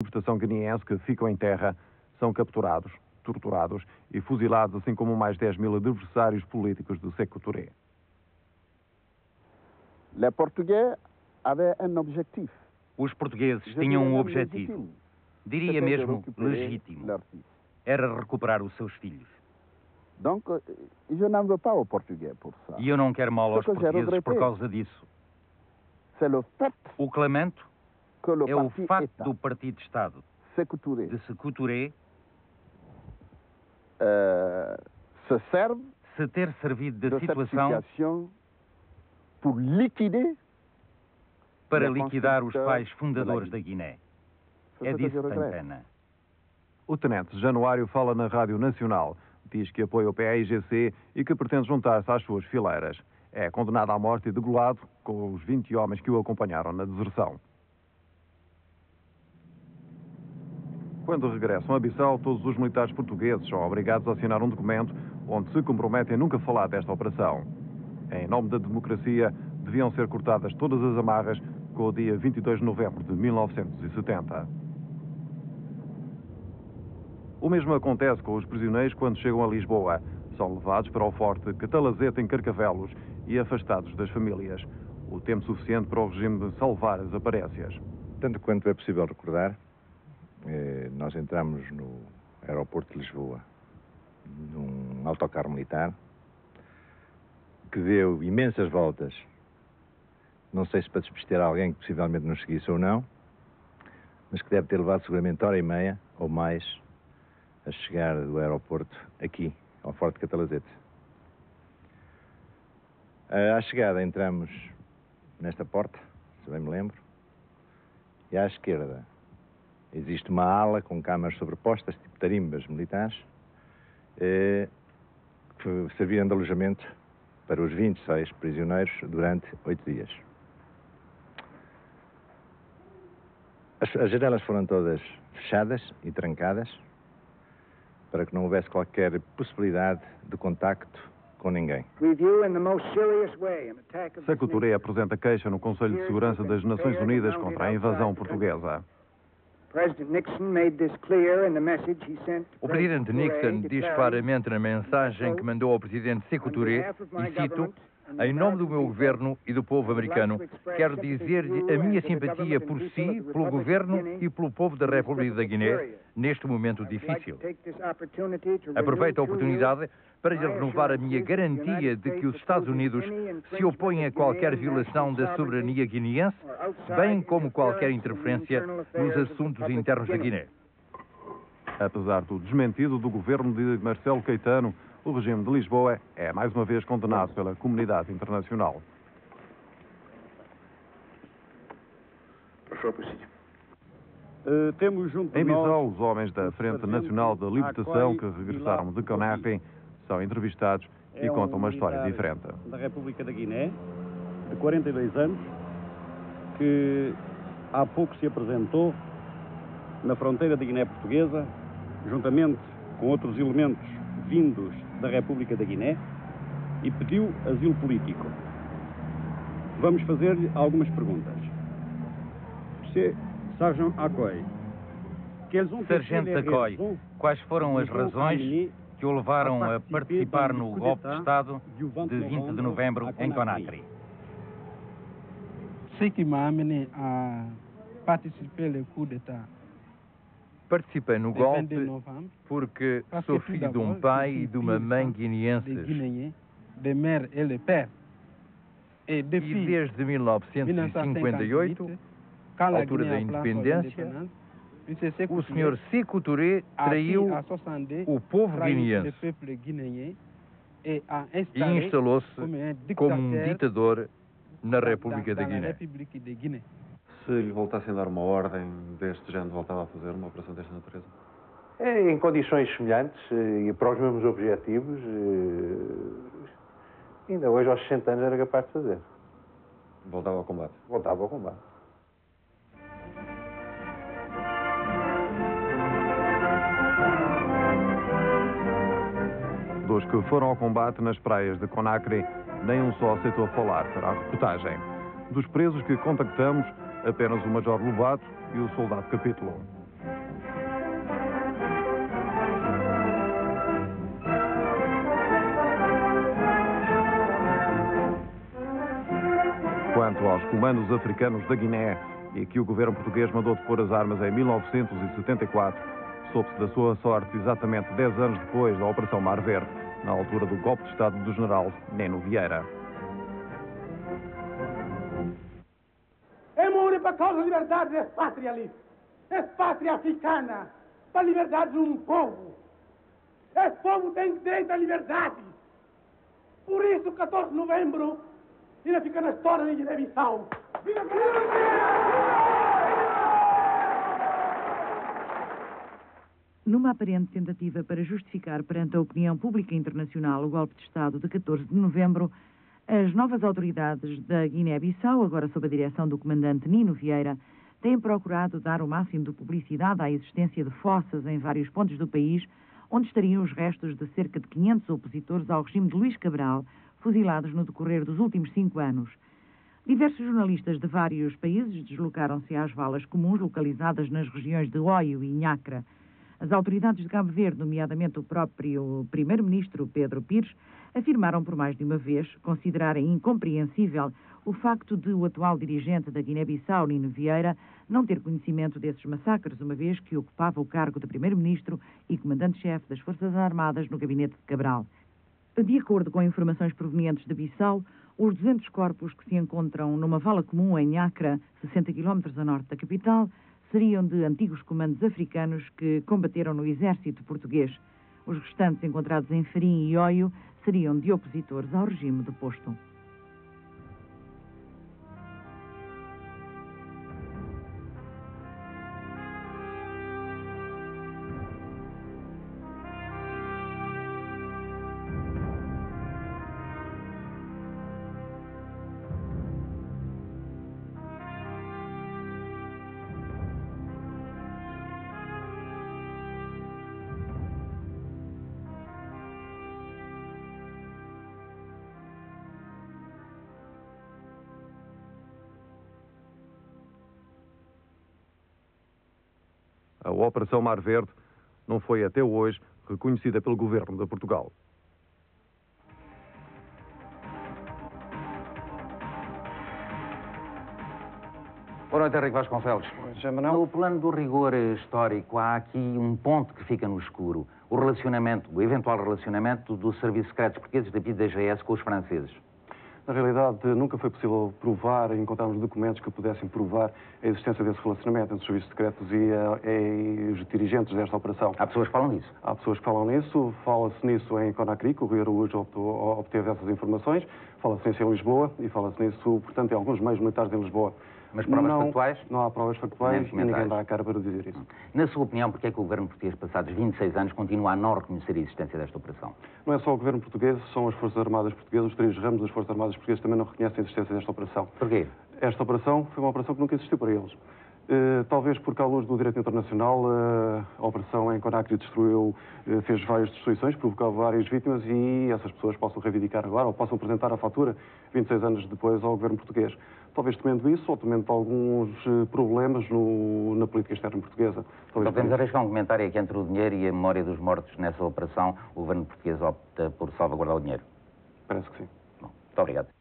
libertação guineense que ficam em terra são capturados, torturados e fuzilados, assim como mais 10.000 adversários políticos de Sékou Touré. Les Portugais avaient un objectif. Os portugueses tinham um objetivo, diria mesmo legítimo. Era recuperar os seus filhos. Donc, je n'en veux pas aux Portugais pour ça. E eu não quero mal aos portugueses por causa disso. C'est le fait O que lamento que le é o parti facto État, do Partido de Estado Sékou Touré, de Sékou Touré se serve se ter servido de da cette situação situation pour liquider. para le liquidar os constructeur pais de fundadores la da Guiné. C'est É ce que disso je que tenho regrette. pena. O tenente Januário fala na Rádio Nacional, diz que apoia o PAIGC e que pretende juntar-se às suas fileiras. É condenado à morte e degolado com os 20 homens que o acompanharam na deserção. Quando regressam a Bissau, todos os militares portugueses são obrigados a assinar um documento onde se comprometem a nunca falar desta operação. Em nome da democracia, deviam ser cortadas todas as amarras com o dia 22 de novembro de 1970. O mesmo acontece com os prisioneiros quando chegam a Lisboa. São levados para o Forte Catalazete em Carcavelos e afastados das famílias. O tempo suficiente para o regime de salvar as aparências. Tanto quanto é possível recordar, nós entramos no aeroporto de Lisboa num autocarro militar que deu imensas voltas, não sei se para despistar alguém que possivelmente nos seguisse ou não, mas que deve ter levado seguramente hora e meia ou mais a chegar do aeroporto aqui, ao Forte de Catalazete. À chegada entramos nesta porta, se bem me lembro, e à esquerda existe uma ala com câmaras sobrepostas, tipo tarimbas militares, que serviam de alojamento para os 26 prisioneiros durante 8 dias. As janelas foram todas fechadas e trancadas para que não houvesse qualquer possibilidade de contacto com ninguém. Sékou Touré apresenta queixa no Conselho de Segurança das Nações Unidas contra a invasão portuguesa. O presidente Nixon diz claramente na mensagem que mandou ao presidente Sékou Touré, e cito, em nome do meu governo e do povo americano, quero dizer-lhe a minha simpatia por si, pelo governo e pelo povo da República da Guiné, neste momento difícil. Aproveito a oportunidade para lhe renovar a minha garantia de que os Estados Unidos se opõem a qualquer violação da soberania guineense, bem como qualquer interferência nos assuntos internos da Guiné. Apesar do desmentido do governo de Marcelo Caetano, o regime de Lisboa é mais uma vez condenado pela comunidade internacional. Temos junto de Em Bissau, nós os homens da Frente Nacional da Libertação que regressaram de Conakry são entrevistados e contam uma história diferente. da República da Guiné, de 42 anos, que há pouco se apresentou na fronteira da Guiné Portuguesa, juntamente com outros elementos vindos da República da Guiné, e pediu asilo político. Vamos fazer-lhe algumas perguntas. Sargent Accoy, Sargento Accoy, quais foram as razões que o levaram a participar no golpe de Estado de 20 de novembro em Conakry? Ce qui m'a amené à participer au coup d'État. Participei no golpe porque sou filho de um pai e de uma mãe guineenses. De mère et le père. E desde 1958, altura da independência, o senhor Sékou Touré traiu o povo guineense e instalou-se como um ditador na República da Guiné. Se lhe voltassem a dar uma ordem deste género, voltava a fazer uma operação desta natureza? Em condições semelhantes e para os mesmos objetivos, ainda hoje aos 60 anos era capaz de fazer. Voltava ao combate? Voltava ao combate. Dos que foram ao combate nas praias de Conakry, nem um só aceitou falar para a reportagem. Dos presos que contactamos, apenas o Major Lobato e o soldado Capítulo. aos comandos africanos da Guiné e que o governo português mandou depor as armas em 1974, soube-se da sua sorte exatamente 10 anos depois da Operação Mar Verde, na altura do golpe de Estado do general Neno Vieira. É morrer para a causa da liberdade da pátria ali. É pátria africana, para a liberdade de um povo. Esse povo tem direito à liberdade. Por isso, 14 de novembro, ainda fica na história de Guiné-Bissau. Viva Numa aparente tentativa para justificar perante a opinião pública internacional o golpe de Estado de 14 de novembro, as novas autoridades da Guiné-Bissau, agora sob a direção do comandante Nino Vieira, têm procurado dar o máximo de publicidade à existência de fossas em vários pontos do país, onde estariam os restos de cerca de 500 opositores ao regime de Luís Cabral, fuzilados no decorrer dos últimos 5 anos. Diversos jornalistas de vários países deslocaram-se às valas comuns localizadas nas regiões de Oio e Nhacra. As autoridades de Cabo Verde, nomeadamente o próprio primeiro-ministro Pedro Pires, afirmaram por mais de uma vez considerarem incompreensível o facto de o atual dirigente da Guiné-Bissau, Nino Vieira, não ter conhecimento desses massacres, uma vez que ocupava o cargo de primeiro-ministro e comandante-chefe das Forças Armadas no gabinete de Cabral. De acordo com informações provenientes de Bissau, os 200 corpos que se encontram numa vala comum em Nhacra, 60 km a norte da capital, seriam de antigos comandos africanos que combateram no exército português. Os restantes, encontrados em Farim e Oio, seriam de opositores ao regime deposto. A Operação Mar Verde não foi até hoje reconhecida pelo governo de Portugal. Boa noite, Henrique Vasconcelos. No plano do rigor histórico, há aqui um ponto que fica no escuro. O relacionamento, o eventual relacionamento dos serviços secretos portugueses da DGS com os franceses. Na realidade, nunca foi possível provar, encontrarmos documentos que pudessem provar a existência desse relacionamento entre os serviços secretos e os dirigentes desta operação. Há pessoas que falam nisso? Há pessoas que falam nisso, fala-se nisso em Conakry, que o Rui Araújo obteve essas informações, fala-se nisso em Lisboa e fala-se nisso, portanto, em alguns meios militares em Lisboa. Mas provas factuais? Não há provas factuais e ninguém dá a cara para dizer isso. Na sua opinião, porquê é que o governo português, passados 26 anos, continua a não reconhecer a existência desta operação? Não é só o governo português, são as Forças Armadas portuguesas, os 3 ramos das Forças Armadas portuguesas também não reconhecem a existência desta operação. Porquê? Esta operação foi uma operação que nunca existiu para eles. Talvez porque, à luz do direito internacional, a operação em Conakry fez várias destruições, provocou várias vítimas e essas pessoas possam reivindicar agora ou possam apresentar a fatura 26 anos depois ao governo português. Talvez temendo isso ou temendo alguns problemas na política externa portuguesa. Só podemos arriscar um comentário aqui entre o dinheiro e a memória dos mortos nessa operação. O governo português opta por salvaguardar o dinheiro? Parece que sim. Bom, muito obrigado.